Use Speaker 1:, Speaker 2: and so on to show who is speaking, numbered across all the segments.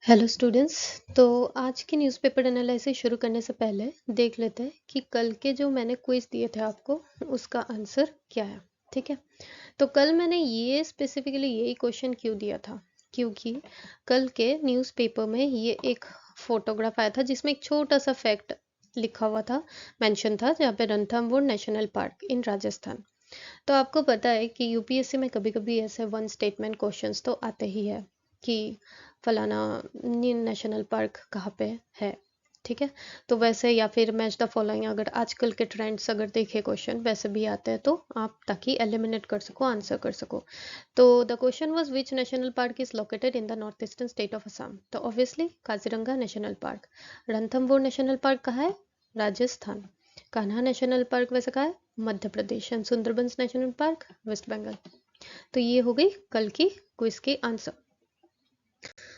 Speaker 1: Hello students. तो आज की न्यूज़पेपर एनालिसिस शुरू करने से पहले देख लेते हैं कि कल के जो मैंने क्विज दिए थे आपको उसका आंसर क्या है। ठीक है, तो कल मैंने ये स्पेसिफिकली यही क्वेश्चन क्यों दिया था, क्योंकि कल के न्यूज़पेपर में ये एक फोटोग्राफ आया था जिसमें एक छोटा सा फैक्ट लिखा हुआ था, मेंशन था, जहाँ पे रणथंभौर नेशनल पार्क इन राजस्थान। तो आपको पता है कि यूपीएससी में कभी कभी ऐसे वन स्टेटमेंट क्वेश्चंस तो आते ही है कि फलाना नेशनल पार्क कहाँ पे है। ठीक है, तो वैसे या फिर मैच द फॉलोइंग, अगर आजकल के ट्रेंड्स अगर देखे क्वेश्चन वैसे भी आते हैं तो आप ताकि एलिमिनेट कर सको, आंसर कर सको। तो the question was which national park is located in the north eastern state of Assam. तो obviously Kaziranga national park. Ranthambore national park कहाँ है? राजस्थान। कान्हा नेशनल पार्क वैसे कहाँ है? Madhya Pradesh. And Sundarbans national park West Bengal. तो ये हो गई कल की क्विज की आंसर।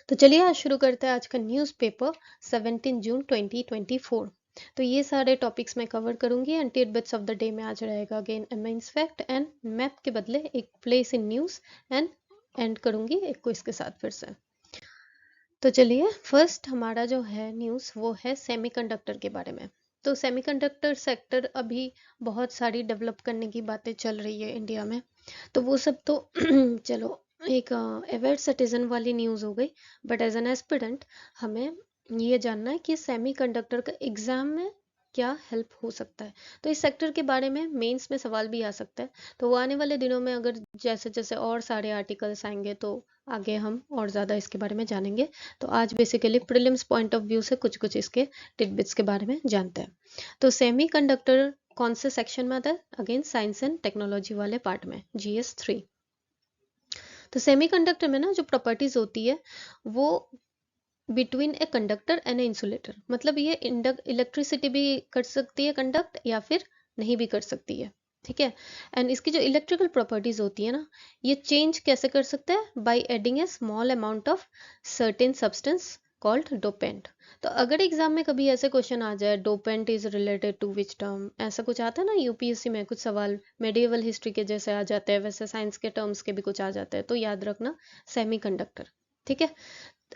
Speaker 1: तो चलिए आज शुरू करते हैं आज का न्यूज़पेपर 17 जून 2024। तो ये सारे टॉपिक्स मैं कवर करूंगी and tidbits of the day में आज रहेगा again mains fact and map के बदले एक place in news and end करूंगी एक क्विज के साथ फिर से। तो चलिए फर्स्ट हमारा जो है न्यूज़ वो है सेमीकंडक्टर के बारे में। तो सेमीकंडक्टर सेक्टर अभी बहुत सारी डेवलप करने की बातें चल रही है इंडिया में, तो वो सब तो चलो एक अवेयर सिटीजन वाली न्यूज़ हो गई। बट एज एन एस्पिरेंट हमें ये जानना है कि सेमीकंडक्टर का एग्जाम में क्या हेल्प हो सकता है। तो इस सेक्टर के बारे में मेंस में सवाल भी आ सकता है। तो वो आने वाले दिनों में अगर जैसे जैसे और सारे आर्टिकल्स आएंगे तो आगे हम और ज़्यादा इसके बारे में जानेंगे। तो आज basically prelims point of view से कुछ कुछ इसके टिडबिट्स के बारे में जानते हैं। तो सेमीकंडक्टर कौन से सेक्शन में आता है? अगेन साइंस एंड टेक्नोलॉजी वाले पार्ट में, GS 3। तो सेमीकंडक्टर में ना जो प्रॉपर्टीज होती है वो between a conductor and A insulator, मतलब ये इलेक्ट्रिसिटी भी कर सकती है कंडक्ट या फिर नहीं भी कर सकती है। ठीक है, एंड इसकी जो इलेक्ट्रिकल प्रॉपर्टीज होती है ना, ये चेंज कैसे कर सकते हैं? By adding a small amount of certain substance called dopant. तो अगर एग्जाम में कभी ऐसे क्वेश्चन आ जाए dopant is related to which term, ऐसा कुछ आता है ना यूपीएससी में, कुछ सवाल मेडिएवल हिस्ट्री के जैसे आ जाते हैं वैसे साइंस के टर्म्स के भी कुछ आ जाते हैं, तो याद रखना सेमीकंडक्टर। ठीक है,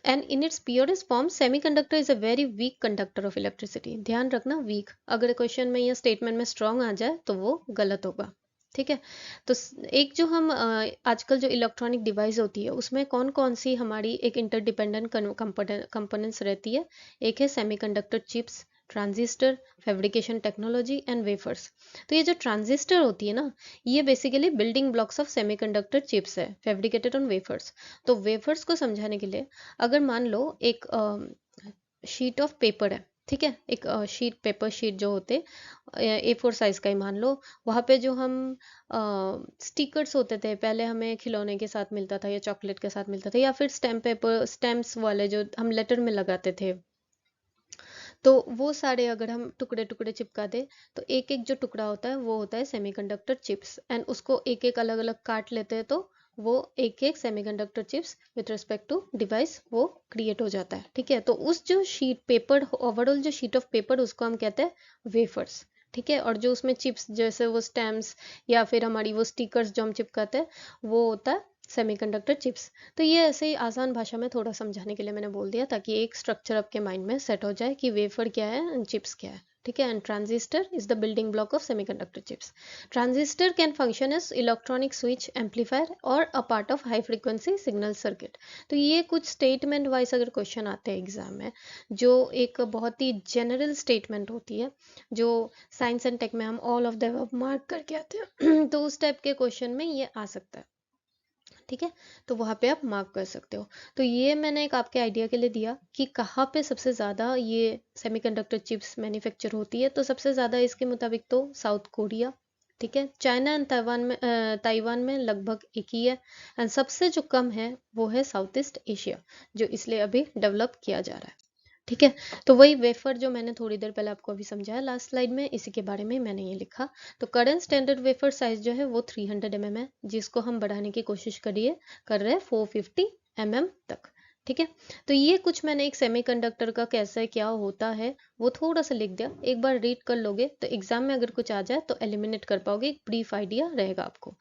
Speaker 1: and in its purest form semiconductor is a very weak conductor of electricity. ध्यान रखना वीक, अगर क्वेश्चन में या स्टेटमेंट में स्ट्रॉन्ग आ जाए तो वो गलत होगा। ठीक है, तो एक जो हम आजकल जो इलेक्ट्रॉनिक डिवाइस होती है उसमें कौन कौन सी हमारी एक इंटरडिपेंडेंट कंपोनेंट्स रहती है? एक है semiconductor chips, transistor, fabrication technology and wafers. तो ये जो ट्रांजिस्टर होती है ना, ये basically building blocks of semiconductor chips है, फैब्रिकेटेड ऑन वेफर्स। तो वेफर्स को समझाने के लिए अगर मान लो एक शीट ऑफ पेपर है, ठीक है, एक शीट पेपर शीट जो होते A4 साइज का ही मान लो, वहाँ पे जो हम स्टिकर्स होते थे पहले, हमें खिलौने के साथ मिलता था या चॉकलेट के साथ मिलता था, या फिर स्टैम्प पेपर स्टैम्प्स वाले जो हम लेटर में लगाते थे, तो वो सारे अगर हम टुकड़े टुकड़े चिपका दे तो एक एक जो टुकड़ा होता है वो होता है सेमीकंडक्टर चिप्स, एंड उसको एक एक अलग अलग काट लेते हैं तो वो एक एक semiconductor chips with respect to device वो क्रिएट हो जाता है। ठीक है, तो उस जो शीट पेपर, ओवरऑल जो शीट ऑफ पेपर, उसको हम कहते हैं वेफर्स। ठीक है, और जो उसमें चिप्स जैसे वो स्टैम्प्स या फिर हमारी वो स्टिकर्स जो हम चिपकाते हैं वो होता है सेमीकंडक्टर चिप्स। तो ये ऐसे ही आसान भाषा में थोड़ा समझाने के लिए मैंने बोल दिया ताकि एक स्ट्रक्चर आपके माइंड में सेट हो जाए कि वेफर क्या है एंड चिप्स क्या है। ठीक है, and transistor is the building block of semiconductor chips. Transistor can function as electronic switch, amplifier और a part of high frequency signal circuit. तो ये कुछ स्टेटमेंट वाइज अगर क्वेश्चन आते हैं एग्जाम में, जो एक बहुत ही जनरल स्टेटमेंट होती है, जो साइंस एंड टेक में हम all of the above mark करके आते हैं तो उस टाइप के क्वेश्चन में ये आ सकता है। ठीक है, तो वहाँ पे आप मार्क कर सकते हो। तो ये मैंने एक आपके आइडिया के लिए दिया कि कहाँ पे सबसे ज़्यादा ये सेमीकंडक्टर चिप्स मैन्युफैक्चर होती है। तो सबसे ज़्यादा इसके मुताबिक तो साउथ कोरिया, ठीक है, चाइना एंड ताइवान में लगभग एक ही है, एंड सबसे जो कम है वो है साउथ ईस्ट एशिया, जो इसलिए अभी डेवलप किया जा रहा है। ठीक है, तो वही वेफर जो मैंने थोड़ी देर पहले आपको अभी समझाया लास्ट स्लाइड में, इसी के बारे में मैंने ये लिखा। तो करंट स्टैंडर्ड वेफर साइज जो है वो 300 mm है, जिसको हम बढ़ाने की कोशिश कर रहे हैं 450 mm तक। ठीक है, तो ये कुछ मैंने एक सेमीकंडक्टर का कैसे क्या होता है वो थोड़ा सा लिख दिया, एक बार रीड कर लोगे तो एग्जाम में अगर कुछ आ जाए तो एलिमिनेट कर पाओगे, एक ब्रीफ आइडिया रहेगा आपको।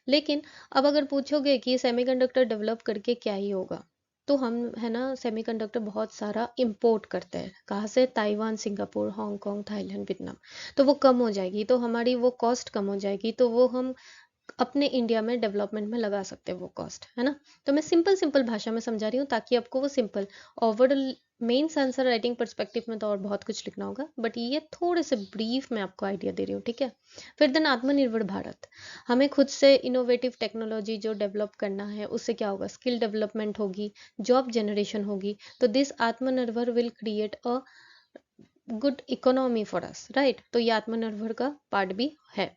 Speaker 1: लेकिन अब अगर पूछोगे कि सेमीकंडक्टर डेवलप करके क्या ही होगा, तो हम है ना सेमीकंडक्टर बहुत सारा इंपोर्ट करते हैं, कहाँ से? Taiwan, Singapore, Hong Kong, Thailand, Vietnam. तो वो कम हो जाएगी, तो हमारी वो कॉस्ट कम हो जाएगी, तो वो हम अपने इंडिया में डेवलपमेंट में लगा सकते हैं वो कॉस्ट, है ना। तो मैं सिंपल सिंपल भाषा में समझा रही हूँ ताकि आपको वो simple, overall mains answer writing perspective में तो और बहुत कुछ लिखना होगा, बट ये थोड़े से ब्रीफ में आपको आइडिया दे रही हूँ, ठीक है। फिर देन आत्मनिर्भर भारत, हमें खुद से इनोवेटिव टेक्नोलॉजी जो डेवलप करना है, उससे क्या होगा? स्किल डेवलपमेंट होगी, जॉब जनरेशन होगी, तो दिस आत्मनिर्भर will create a good economy for us, right. तो ये आत्मनिर्भर का पार्ट भी है।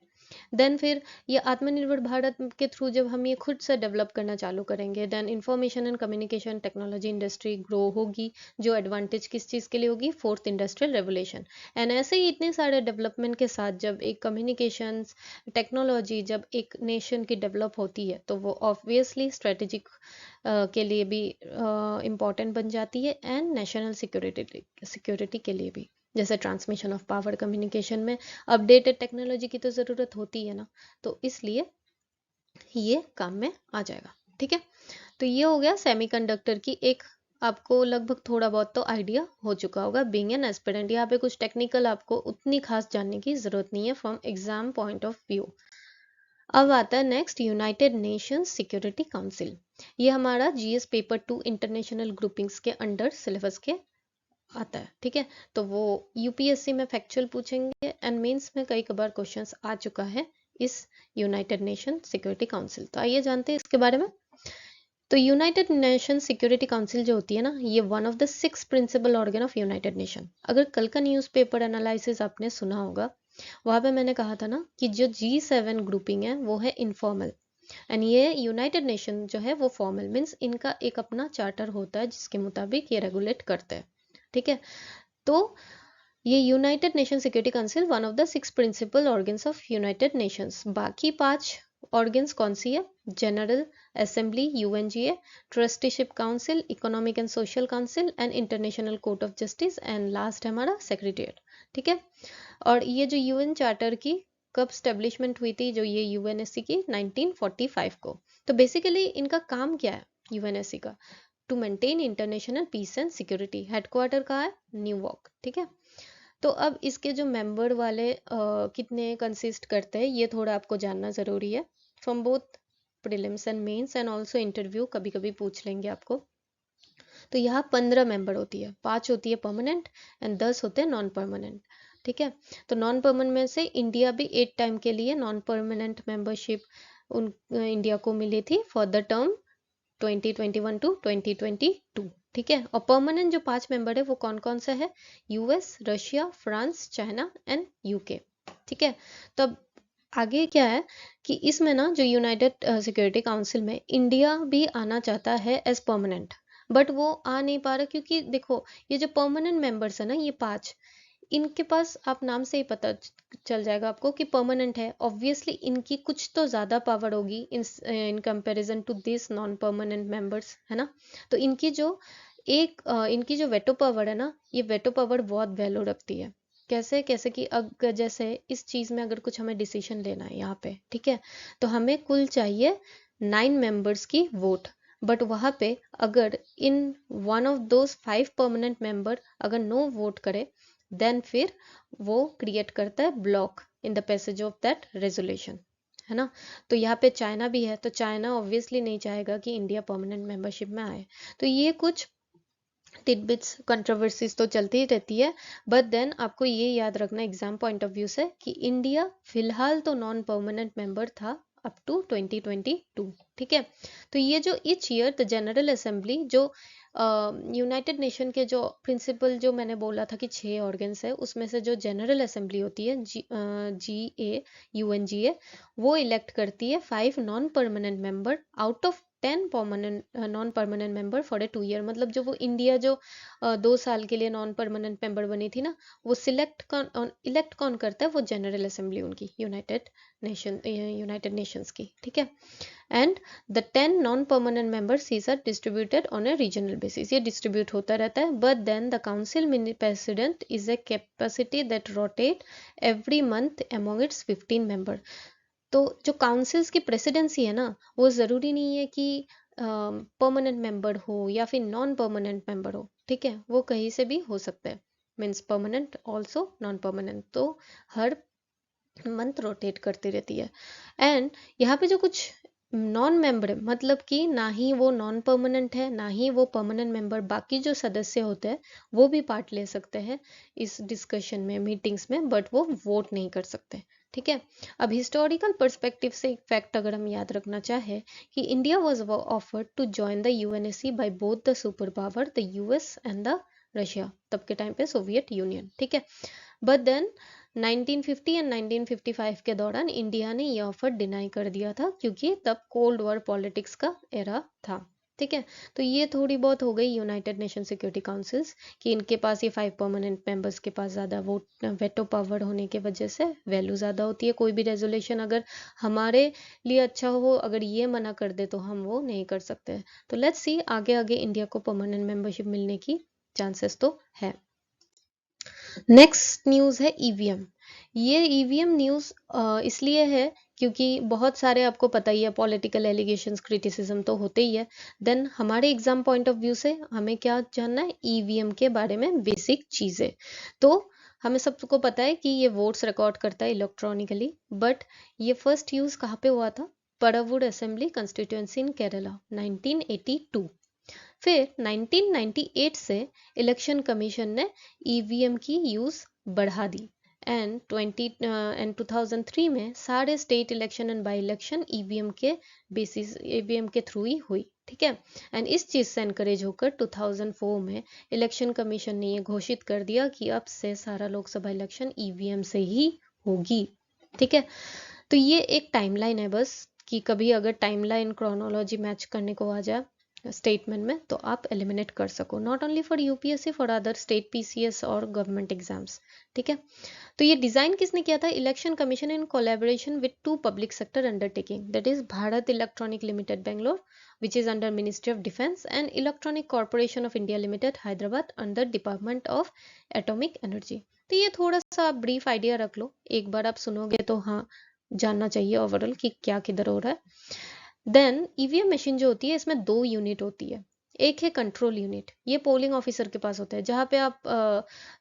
Speaker 1: देन फिर ये आत्मनिर्भर भारत के थ्रू जब हम ये खुद से डेवलप करना चालू करेंगे, then information and communication technology industry grow होगी, जो एडवांटेज किस चीज़ के लिए होगी? Fourth industrial revolution. एंड ऐसे ही इतने सारे डेवलपमेंट के साथ जब एक कम्युनिकेशंस टेक्नोलॉजी जब एक नेशन की डेवलप होती है, तो वो ऑब्वियसली स्ट्रेटेजिक के लिए भी इम्पॉर्टेंट बन जाती है, एंड नेशनल सिक्योरिटी के लिए भी। जैसे ट्रांसमिशन ऑफ पावर कम्युनिकेशन में अपडेटेड टेक्नोलॉजी की तो ज़रूरत होती है ना, तो इसलिए ये काम में आ जाएगा, ठीक है। तो ये हो गया सेमीकंडक्टर की एक, आपको लगभग थोड़ा बहुत तो आइडिया हो चुका होगा बीइंग एन एस्पिरेंट। यहाँ पे कुछ टेक्निकल आपको उतनी खास जानने की जरूरत नहीं है from exam point of view. अब आता है next, United Nations security council. ये हमारा जीएस पेपर 2 इंटरनेशनल ग्रुपिंग्स के अंडर सिलेबस के आता है, ठीक है। तो वो यूपीएससी में फैक्चुअल पूछेंगे, एंड मेंस में कई कबार क्वेश्चंस आ चुका है इस यूनाइटेड नेशन सिक्योरिटी काउंसिल। तो आइए जानते हैं इसके बारे में। तो यूनाइटेड नेशन सिक्योरिटी काउंसिल जो होती है ना, ये one of the 6 principal organ of United Nation. अगर कल का न्यूज़पेपर एनालिसिस आपने सुना होगा, वहां पे मैंने कहा था ना कि जो G7 ग्रुपिंग है वो है इनफॉर्मल, एंड ये यूनाइटेड नेशन जो है वो फॉर्मल, मीन्स इनका एक अपना चार्टर होता है जिसके मुताबिक ये रेगुलेट करते हैं, ठीक है। तो ये United Nation security council one of the 6 principal organs of United Nations. बाकी 5 ऑर्गन्स कौन सी है? General assembly UNGA, trusteeship council, economic and social council, and international court of justice, and last है हमारा सेक्रेटेरिएट, ठीक है। और ये जो यूएन चार्टर की कब स्टेब्लिशमेंट हुई थी, जो ये यूएनएससी की 1945 को। तो बेसिकली इनका काम क्या है यूएनएससी का? To maintain international peace and security. Headquarter कहाँ है? न्यूयॉर्क, ठीक है। तो अब इसके जो मेंबर वाले कितने कंसिस्ट करते हैं, ये थोड़ा आपको जानना ज़रूरी है from both prelims and mains, and also interview कभी कभी पूछ लेंगे आपको। तो यहाँ 15 मेंबर होती है, 5 होती है परमानेंट एंड 10 होते हैं नॉन परमानेंट, ठीक है। तो नॉन परमानेंट में से इंडिया भी 8 टाइम के लिए नॉन परमानेंट मेंबरशिप उन इंडिया को मिली थी फॉर द टर्म 2021 टू 2022, ठीक है। और परमानेंट जो 5 मेंबर है वो कौन कौन से है? US, Russia, France, China and UK, ठीक है। तो अब आगे क्या है कि इसमें ना जो यूनाइटेड सिक्योरिटी काउंसिल में इंडिया भी आना चाहता है एज परमानेंट, बट वो आ नहीं पा रहा, क्योंकि देखो ये जो परमानेंट मेंबर्स है ना, ये 5, इनके पास आप नाम से ही पता चल जाएगा आपको कि परमानेंट है। ऑब्वियसली इनकी कुछ तो ज़्यादा पावर होगी in comparison to this non permanent members, है ना। तो इनकी जो इनकी जो वेटो पावर है ना, ये वेटो पावर बहुत वैल्यू रखती है। कैसे कैसे कि अगर जैसे इस चीज़ में अगर कुछ हमें डिसीजन लेना है यहाँ पे, ठीक है, तो हमें कुल चाहिए 9 मेंबर्स की वोट, बट वहाँ पे अगर in one of those 5 permanent member अगर नो वोट करे, देन फिर वो क्रिएट करता है block in the passage of that resolution, है ना। तो यहाँ पे चाइना भी है, तो चाइना ऑब्वियसली नहीं चाहेगा कि इंडिया परमानेंट मेंबरशिप में आए। तो ये कुछ टिडबिट्स कंट्रोवर्सीज तो चलती ही रहती है, बट देन आपको ये याद रखना एग्जाम पॉइंट ऑफ व्यू से कि इंडिया फिलहाल तो नॉन परमानेंट मेंबर था अप टू 2022, ठीक है। तो ये जो each year the general assembly जो यूनाइटेड नेशन के जो प्रिंसिपल जो मैंने बोला था कि 6 ऑर्गन्स है, उसमें से जो जनरल असेंबली होती है यूएनजीए, वो इलेक्ट करती है 5 non permanent member out of 10 permanent non permanent member for a 2 year. मतलब जो वो इंडिया जो 2 साल के लिए नॉन परमानेंट मेंबर बनी थी ना, वो इलेक्ट कौन करता है? वो जनरल असेंबली उनकी यूनाइटेड नेशंस की, ठीक है। And the 10 non permanent members सीज are distributed on a regional basis, ये डिस्ट्रीब्यूट होता रहता है, but then the council mini president is a capacity that rotate every month among its 15 member. तो जो काउंसिल्स की प्रेसिडेंसी है ना, वो ज़रूरी नहीं है कि परमानेंट मेंबर हो या फिर नॉन परमानेंट मेंबर हो, ठीक है, वो कहीं से भी हो सकते हैं, means permanent also non permanent, तो हर मंथ रोटेट करती रहती है। एंड यहाँ पे जो कुछ नॉन मेंबर है, मतलब कि ना ही वो नॉन परमानेंट है ना ही वो परमानेंट मेंबर, बाकी जो सदस्य होते हैं वो भी पार्ट ले सकते हैं इस डिस्कशन में, मीटिंग्स में, बट वो वोट नहीं कर सकते, ठीक है। अब हिस्टोरिकल पर्सपेक्टिव से एक फैक्ट अगर हम याद रखना चाहे कि India was offered to join the UNSC by both the super power the US and the Russia, तब के टाइम पे सोवियत यूनियन, ठीक है। बट देन 1950 एंड 1955 के दौरान इंडिया ने ये ऑफर डिनाई कर दिया था, क्योंकि तब कोल्ड वॉर पॉलिटिक्स का एरा था, ठीक है। तो ये थोड़ी बहुत हो गई यूनाइटेड नेशन सिक्योरिटी काउंसिल्स कि इनके पास ये 5 परमानेंट मेंबर्स के पास ज़्यादा वोट वेटो पावर होने के वजह से वैल्यू ज़्यादा होती है। कोई भी रेजोल्यूशन अगर हमारे लिए अच्छा हो, अगर ये मना कर दे तो हम वो नहीं कर सकते। तो लेट्स सी आगे आगे इंडिया को परमानेंट मेंबरशिप मिलने की चांसेस तो है। नेक्स्ट न्यूज़ है ईवीएम। ये ईवीएम न्यूज़ इसलिए है क्योंकि बहुत सारे आपको पता ही है पॉलिटिकल एलिगेशंस, क्रिटिसिज्म तो होते ही है। देन हमारे एग्जाम पॉइंट ऑफ व्यू से हमें क्या जानना है, ईवीएम के बारे में बेसिक चीज़ें। तो हमें सबको पता है कि ये वोट्स रिकॉर्ड करता है इलेक्ट्रॉनिकली, बट ये फर्स्ट यूज़ कहाँ पे हुआ था, परावूर असेंबली कंस्टिट्यूएंसी इन केरला 1982। फिर 1998 से इलेक्शन कमीशन ने ईवीएम की यूज़ बढ़ा दी एंड 2003 में सारे state election and by election EVM के बेसिस, ईवीएम के थ्रू ही हुई, ठीक है। एंड इस चीज़ से एनकरेज होकर 2004 में इलेक्शन कमीशन ने ये घोषित कर दिया कि अब से सारा लोकसभा इलेक्शन ईवीएम से ही होगी, ठीक है। तो ये एक टाइमलाइन है बस, कि कभी अगर टाइमलाइन क्रोनोलॉजी मैच करने को आ जाए स्टेटमेंट में तो आप एलिमिनेट कर सको, not only for UPSC, for other state PCS और गवर्नमेंट एग्जाम्स, ठीक है। तो ये डिजाइन किसने किया था, election commission in collaboration with 2 public sector undertaking, that is Bharat electronic limited Bangalore which is under ministry of defence and electronic corporation of India limited Hyderabad under department of atomic energy. तो ये थोड़ा सा आप ब्रीफ आइडिया रख लो, एक बार आप सुनोगे तो हाँ जानना चाहिए ओवरऑल कि क्या किधर हो रहा है। देन ईवीएम मशीन जो होती है इसमें 2 यूनिट होती है। एक है कंट्रोल यूनिट, ये पोलिंग ऑफिसर के पास होता है, जहाँ पे आप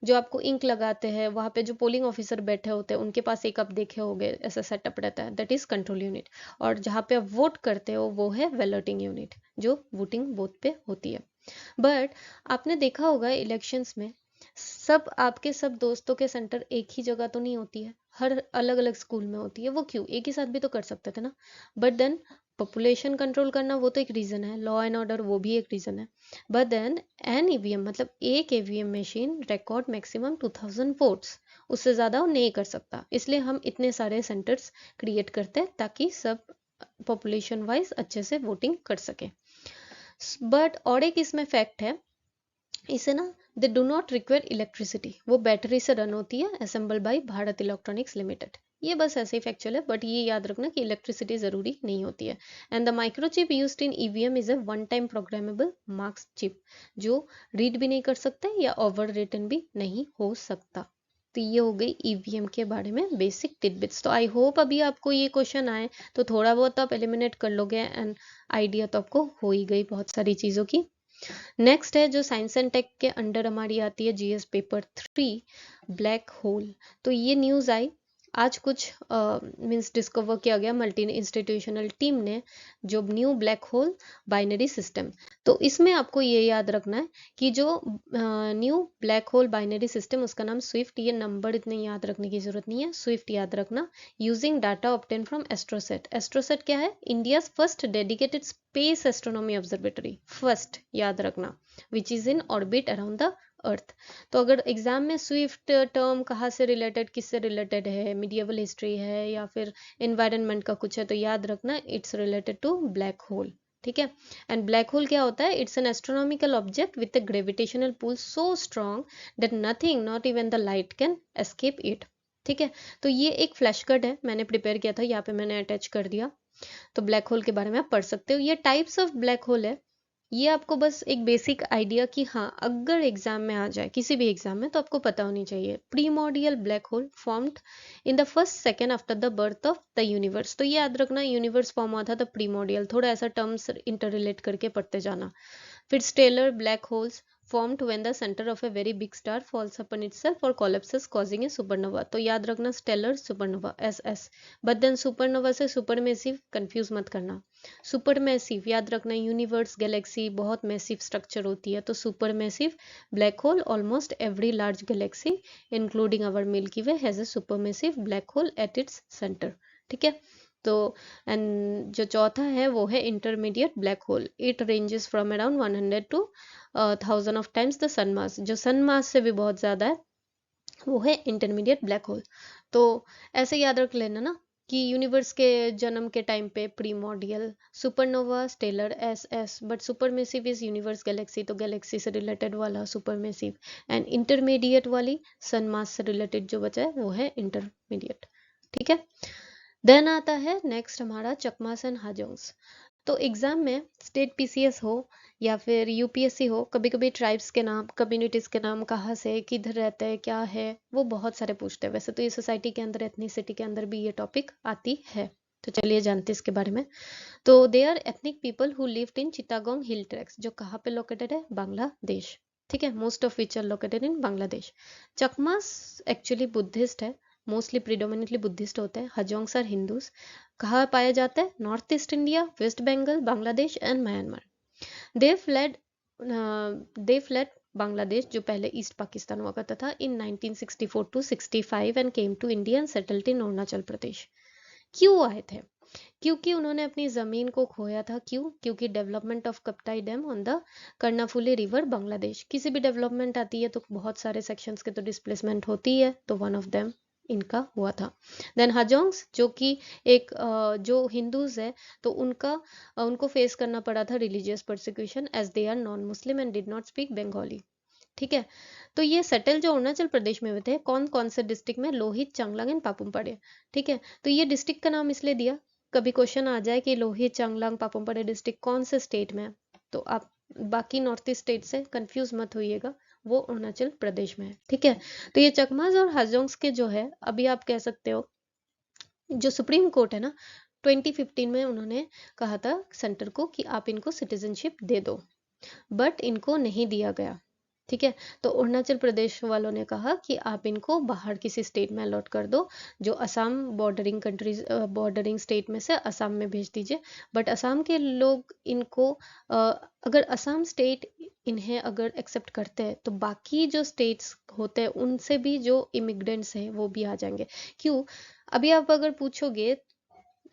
Speaker 1: जो आपको इंक लगाते हैं वहाँ पे जो पोलिंग ऑफिसर बैठे होते हैं उनके पास एक आप देखे होंगे ऐसा सेटअप रहता है, दैट इज कंट्रोल यूनिट। और जहाँ पे आप वोट करते हो वो है बैलेटिंग यूनिट, जो वोटिंग बूथ पे होती है। बट आपने देखा होगा इलेक्शंस में सब आपके सब दोस्तों के सेंटर एक ही जगह तो नहीं होती है, हर अलग अलग स्कूल में होती है। वो क्यों, एक ही साथ भी तो कर सकते थे ना। बट देन पॉपुलेशन कंट्रोल करना वो तो एक रीजन है, लॉ एंड ऑर्डर वो भी एक रीजन है। बट देन एन ईवीएम मतलब एक EVM machine record maximum 2000 votes, उससे ज़्यादा वो नहीं कर सकता, इसलिए हम इतने सारे सेंटर्स क्रिएट करते हैं ताकि सब पॉपुलेशन वाइज अच्छे से वोटिंग कर सके। बट और एक इसमें फैक्ट है, इसे ना they do not require electricity, वो बैटरी से रन होती है, assemble by Bharat Electronics Limited. ये बस ऐसे ही फैक्चुअल है, बट ये याद रखना कि इलेक्ट्रिसिटी जरूरी नहीं होती है। And the microchip used in EVM is a one time programmable marks chip, जो रीड भी नहीं कर सकता या ओवर रिटन भी नहीं हो सकता। तो ये हो गई ईवीएम के बारे में बेसिक टिडबिट्स। तो आई होप अभी आपको ये क्वेश्चन आए तो थोड़ा बहुत आप एलिमिनेट कर लोगे एंड आइडिया तो आपको हो ही गई बहुत सारी चीज़ों की। नेक्स्ट है जो साइंस एंड टेक के अंडर हमारी आती है जीएस पेपर 3, ब्लैक होल। तो ये न्यूज़ आई आज कुछ मींस डिस्कवर किया गया मल्टी इंस्टीट्यूशनल टीम ने जो new black hole binary system. तो इसमें आपको ये याद रखना है कि जो new black hole binary system उसका नाम स्विफ्ट, ये नंबर इतने याद रखने की जरूरत नहीं है, स्विफ्ट याद रखना, using data obtain from AstroSat. AstroSat क्या है, India first dedicated space astronomy observatory, first याद रखना, which is in orbit around the earth. तो अगर एग्जाम में स्विफ्ट टर्म कहाँ से रिलेटेड, किससे रिलेटेड है, मिडिएवल हिस्ट्री है या फिर एनवायरनमेंट का कुछ है, तो याद रखना it's related to black hole, ठीक है। एंड ब्लैक होल क्या होता है, it's an astronomical object with a gravitational pull so strong that nothing not even the light can escape it, ठीक है। तो ये एक फ्लैश कार्ड है, मैंने प्रिपेयर किया था, यहाँ पे मैंने अटैच कर दिया। तो ब्लैक होल के बारे में आप पढ़ सकते हो। ये टाइप्स ऑफ ब्लैक होल है, ये आपको बस एक बेसिक आइडिया कि हाँ अगर एग्जाम में आ जाए किसी भी एग्जाम में तो आपको पता होनी चाहिए। Primordial black hole formed in the first second after the birth of the universe. तो ये याद रखना, यूनिवर्स फॉर्म हुआ था द प्रीमोर्डियल, थोड़ा ऐसा टर्म्स इंटर रिलेट करके पढ़ते जाना। फिर stellar black holes formed when the center of a very big star falls upon itself or collapses causing a supernova। तो याद रखना stellar supernova SS। But then supernova से सुपरमेसिव कंफ्यूज मत करना। सुपरमेसिव याद रखना, यूनिवर्स गैलेक्सी बहुत massive structure होती है, तो supermassive black hole almost every large galaxy including our Milky Way has a supermassive black hole at its centre. ठीक है, तो एंड जो चौथा है वो है intermediate black hole. It ranges from around 100 to 1000 of times the sun mass. जो सन मास से भी बहुत ज्यादा है वो है इंटरमीडिएट ब्लैक होल। तो ऐसे याद रख लेना ना कि यूनिवर्स के जन्म के टाइम पे primordial, supernova, stellar SS, but supermassive is universe galaxy, तो गैलेक्सी से रिलेटेड वाला सुपरमेसिव, एंड इंटरमीडिएट वाली सन मास से रिलेटेड जो बचा है वो है इंटरमीडिएट। ठीक है, देन आता है नेक्स्ट हमारा चकमास एंड हाजोंग्स। तो एग्जाम में स्टेट PCS हो या फिर UPSC हो, कभी कभी ट्राइब्स के नाम, कम्युनिटीज के नाम, कहाँ से, किधर रहते हैं, क्या है, वो बहुत सारे पूछते हैं। वैसे तो ये सोसाइटी के अंदर, एथनिसिटी के अंदर भी ये टॉपिक आती है। तो चलिए जानते हैं इसके बारे में। तो they are ethnic people who lived in Chittagong hill tracts, जो कहाँ पे लोकेटेड है, बांग्लादेश। ठीक है, most of which are located in Bangladesh. Chakmas actually Buddhist है, मोस्टली प्रिडोमिनेटली बुद्धिस्ट होते हैं। हजोंग्स आर हिंदूज। कहाँ पाया जाता है, north east India, West Bengal, Bangladesh and Myanmar. They fled they fled Bangladesh, जो पहले ईस्ट पाकिस्तान हुआ करता था, in 1964 to 65 and came to India and settled in Arunachal Pradesh. क्यों आए थे? क्योंकि उन्होंने अपनी जमीन को खोया था। क्यों? क्योंकि development of Kaptai dam on the Karnaphuli river Bangladesh. किसी भी डेवलपमेंट आती है तो बहुत सारे सेक्शंस के तो डिस्प्लेसमेंट होती है, तो वन ऑफ देम इनका हुआ था। देन हजोंग्स, जो कि एक जो हिंदूज है, तो उनको फेस करना पड़ा था religious persecution as they are non Muslim and did not speak Bengali. ठीक है, तो ये सेटल जो अरुणाचल प्रदेश में हुए थे, कौन कौन से डिस्ट्रिक्ट में, लोहित, चांगलांग एंड पापुम पारे। ठीक है, तो ये डिस्ट्रिक्ट का नाम इसलिए दिया, कभी क्वेश्चन आ जाए कि लोहित, चांगलांग, पापुम पारे डिस्ट्रिक्ट कौन से स्टेट में है, तो आप बाकी नॉर्थ ईस्ट स्टेट से कंफ्यूज मत होइएगा, वो अरुणाचल प्रदेश में है। ठीक है, तो ये चकमास और हाजोंग्स के जो है, अभी आप कह सकते हो जो सुप्रीम कोर्ट है ना, 2015 में उन्होंने कहा था सेंटर को कि आप इनको सिटीजनशिप दे दो, बट इनको नहीं दिया गया। ठीक है, तो अरुणाचल प्रदेश वालों ने कहा कि आप इनको बाहर किसी स्टेट में अलॉट कर दो, जो Assam bordering countries, bordering state में से असम में भेज दीजिए। बट असम के लोग इनको अगर असम स्टेट इन्हें अगर एक्सेप्ट करते हैं, तो बाकी जो स्टेट्स होते हैं उनसे भी जो इमिग्रेंट्स हैं वो भी आ जाएंगे। क्यों? अभी आप अगर पूछोगे,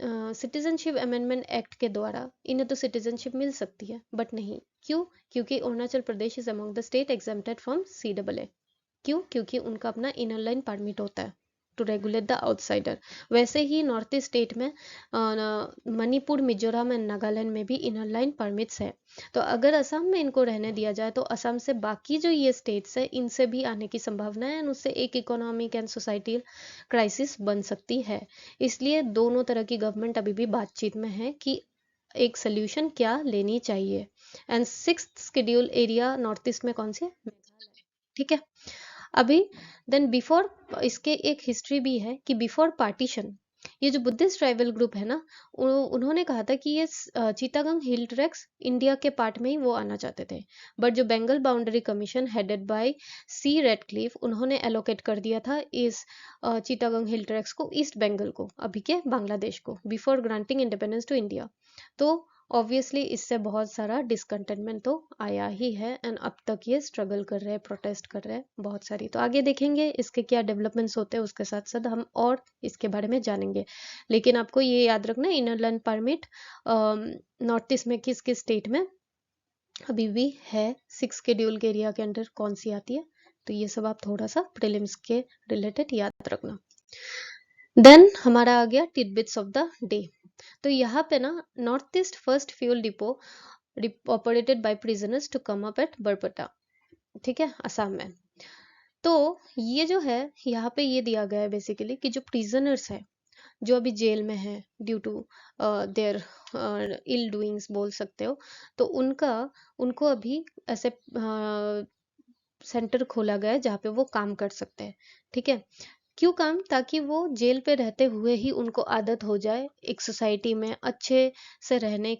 Speaker 1: सिटीजनशिप अमेंडमेंट एक्ट के द्वारा इन्हें तो सिटीजनशिप मिल सकती है, बट नहीं। क्यों? क्योंकि Arunachal Pradesh is among the state exempted from CAA। क्यों? क्योंकि उनका अपना इनर लाइन परमिट होता है टू रेगुलेट द आउटसाइडर। वैसे ही नॉर्थ ईस्ट स्टेट में मणिपुर, मिजोरम एंड नागालैंड में भी इनर लाइन परमिट्स है। तो अगर असम में इनको रहने दिया जाए, तो असम से बाकी जो ये स्टेट्स है इनसे भी आने की संभावना है, एंड उससे एक इकोनॉमिक एंड सोसाइटल क्राइसिस बन सकती है। इसलिए दोनों तरह की गवर्नमेंट अभी भी बातचीत में है कि एक सोल्यूशन क्या लेनी चाहिए। And sixth schedule area north east में कौन सी है? मेघालय। ठीक है, अभी देन बिफोर, इसके एक हिस्ट्री भी है कि बिफोर पार्टीशन ये जो बुद्धिस्ट ट्राइबल ग्रुप है ना, उन्होंने कहा था कि ये चिटागंग हिल ट्रैक्स इंडिया के पार्ट में ही वो आना चाहते थे। बट जो Bengal Boundary Commission headed by C Radcliffe, उन्होंने एलोकेट कर दिया था इस चिटागंग हिल ट्रैक्स को ईस्ट बंगाल को, अभी के बांग्लादेश को, before granting independence to India. तो ऑब्वियसली इससे बहुत सारा डिसकंटेनमेंट तो आया ही है, एंड अब तक ये स्ट्रगल कर रहे हैं, प्रोटेस्ट कर रहे हैं बहुत सारी। तो आगे देखेंगे इसके क्या डेवलपमेंट्स होते हैं, उसके साथ साथ हम और इसके बारे में जानेंगे। लेकिन आपको ये याद रखना, inner line permit north east में किस किस स्टेट में अभी भी है, 6 शेड्यूल के एरिया के अंडर कौन सी आती है, तो ये सब आप थोड़ा सा प्रीलिम्स के रिलेटेड याद रखना। देन हमारा आ गया टिडबिट्स ऑफ द डे। तो यहाँ पे ना, north east first fuel depot operated by prisoners to come up at Barpeta. ठीक है, असम में। तो ये जो है, यहाँ पे ये दिया गया है बेसिकली कि जो प्रिजनर्स है, जो अभी जेल में है due to their ill doings बोल सकते हो, तो उनको अभी ऐसे सेंटर खोला गया है जहाँ पे वो काम कर सकते हैं। ठीक है, क्यों काम? ताकि वो जेल पे रहते हुए ही उनको आदत हो जाए एक सोसाइटी में अच्छे से रहने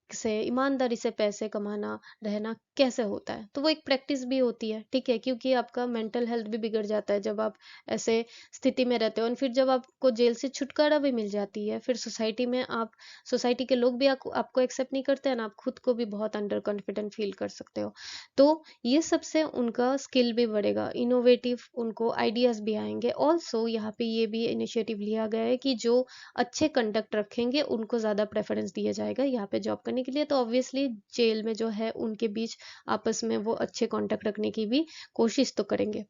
Speaker 1: से, ईमानदारी से पैसे कमाना, रहना कैसे होता है। तो वो एक प्रैक्टिस भी होती है, ठीक है, क्योंकि आपका मेंटल हेल्थ भी बिगड़ जाता है जब आप ऐसे स्थिति में रहते हो। और फिर जब आपको जेल से छुटकारा भी मिल जाती है, फिर सोसाइटी में आप, सोसाइटी के लोग भी आपको एक्सेप्ट नहीं करते हैं ना, आप खुद को भी बहुत अंडर कॉन्फिडेंट फील कर सकते हो। तो ये सबसे उनका स्किल भी बढ़ेगा, इनोवेटिव उनको आइडियाज भी आएंगे। ऑल्सो यहाँ पे ये भी इनिशिएटिव लिया गया है कि जो अच्छे कंडक्ट रखेंगे उनको ज़्यादा प्रेफरेंस दिया जाएगा यहाँ पे जॉब करने के लिए। तो ऑब्वियसली जेल में जो है उनके बीच आपस में वो अच्छे कांटेक्ट रखने की भी कोशिश तो करेंगे।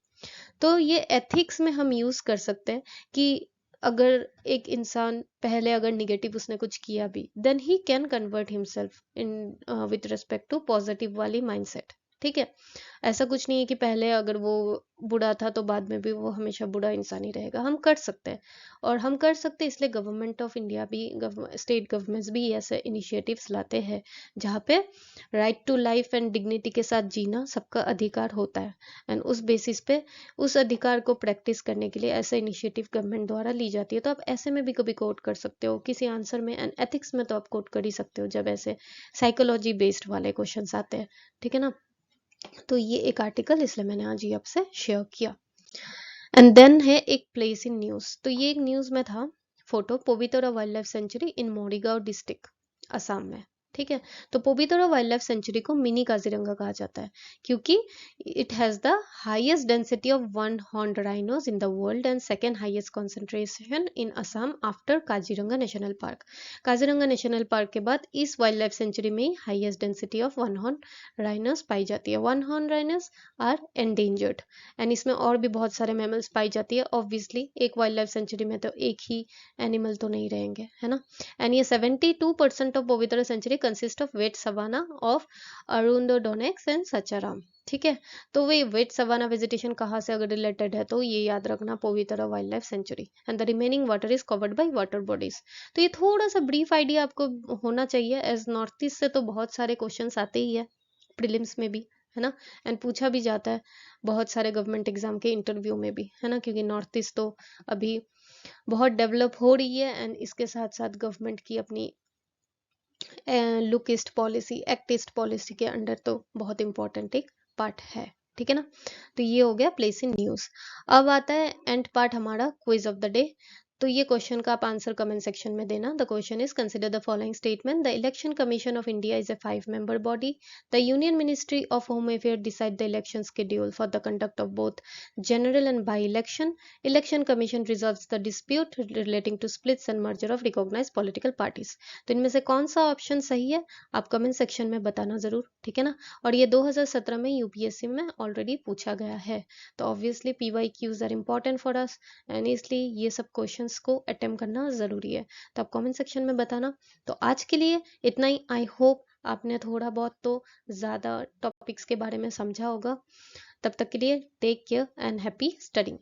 Speaker 1: तो ये एथिक्स में हम यूज़ कर सकते हैं कि अगर एक इंसान पहले अगर निगेटिव उसने कुछ किया भी, then he can convert himself in with respect to positive वाली माइंडसेट। ठीक है, ऐसा कुछ नहीं है कि पहले अगर वो बुरा था तो बाद में भी वो हमेशा बुरा इंसान ही रहेगा। हम कर सकते हैं, और हम कर सकते हैं इसलिए गवर्नमेंट ऑफ इंडिया भी, स्टेट गवर्नमेंट्स भी ऐसे इनिशिएटिव्स लाते हैं जहाँ पे right to life and dignity के साथ जीना सबका अधिकार होता है। एंड उस बेसिस पे उस अधिकार को प्रैक्टिस करने के लिए ऐसे इनिशिएटिव गवर्नमेंट द्वारा ली जाती है। तो आप ऐसे में भी कभी कोट कर सकते हो किसी आंसर में, एंड एथिक्स में तो आप कोट कर ही सकते हो जब ऐसे साइकोलॉजी बेस्ड वाले क्वेश्चंस आते हैं। ठीक है ना, तो ये एक आर्टिकल इसलिए मैंने आज ये आपसे शेयर किया। एंड देन है एक प्लेस इन न्यूज। तो ये एक न्यूज में था photo, Pobitora wild life sanctuary in Morigaon district, Assam में। ठीक है, तो पोबितरा वाइल्ड लाइफ सेंचुरी को मिनी काजीरंगा कहा जाता है क्योंकि it has the highest density of one horned rhinos in the world and second highest concentration in Assam after Kaziranga national park. Kaziranga national park के बाद इस वाइल्ड लाइफ सेंचुरी में ही highest density of one horn rhinos पाई जाती है। One horn rhinos are endangered, and इसमें और भी बहुत सारे मैमल्स पाई जाती है। ऑब्वियसली एक वाइल्ड लाइफ सेंचुरी में तो एक ही एनिमल तो नहीं रहेंगे, है ना। एंड ये 72% of Pobitora sanctuary consist of wet savanna of arundo donax and saccharum. ठीक है, तो वे वेट सवाना वेजिटेशन कहाँ से अगर रिलेटेड है तो ये याद रखना, पवित्र wild life century. And the remaining water is covered by water bodies. तो ये थोड़ा सा ब्रीफ आइडिया आपको होना चाहिए, एज नॉर्थ ईस्ट से तो बहुत सारे क्वेश्चंस आते ही है प्रीलिम्स में भी, है ना, एंड पूछा भी जाता है बहुत सारे गवर्नमेंट एग्जाम के इंटरव्यू में भी, है ना, क्योंकि नॉर्थ ईस्ट तो अभी बहुत डेवलप हो रही है एंड इसके साथ साथ गवर्नमेंट की अपनी look east policy, act east policy के अंडर तो बहुत इंपॉर्टेंट एक पार्ट है। ठीक है ना, तो ये हो गया प्लेस इन न्यूज। अब आता है एंड पार्ट हमारा क्विज ऑफ द डे। तो ये क्वेश्चन का आप आंसर कमेंट सेक्शन में देना। The question is consider the following statement, the election commission of India is a 5-member body, the union ministry of home affairs decide the election schedule for the conduct of both general and by election, election commission resolves the dispute relating to splits and merger of recognized political parties। तो इनमें से कौन सा option सही है आप comment section में बताना जरूर। ठीक है ना, और ये 2017 में यूपीएससी में ऑलरेडी पूछा गया है। तो obviously PYQs are important for us, and इसलिए ये सब क्वेश्चंस को अटेम्प्ट करना ज़रूरी है। तो आप कमेंट सेक्शन में बताना। तो आज के लिए इतना ही। आई होप आपने थोड़ा बहुत तो ज़्यादा टॉपिक्स के बारे में समझा होगा। तब तक के लिए take care and happy studying.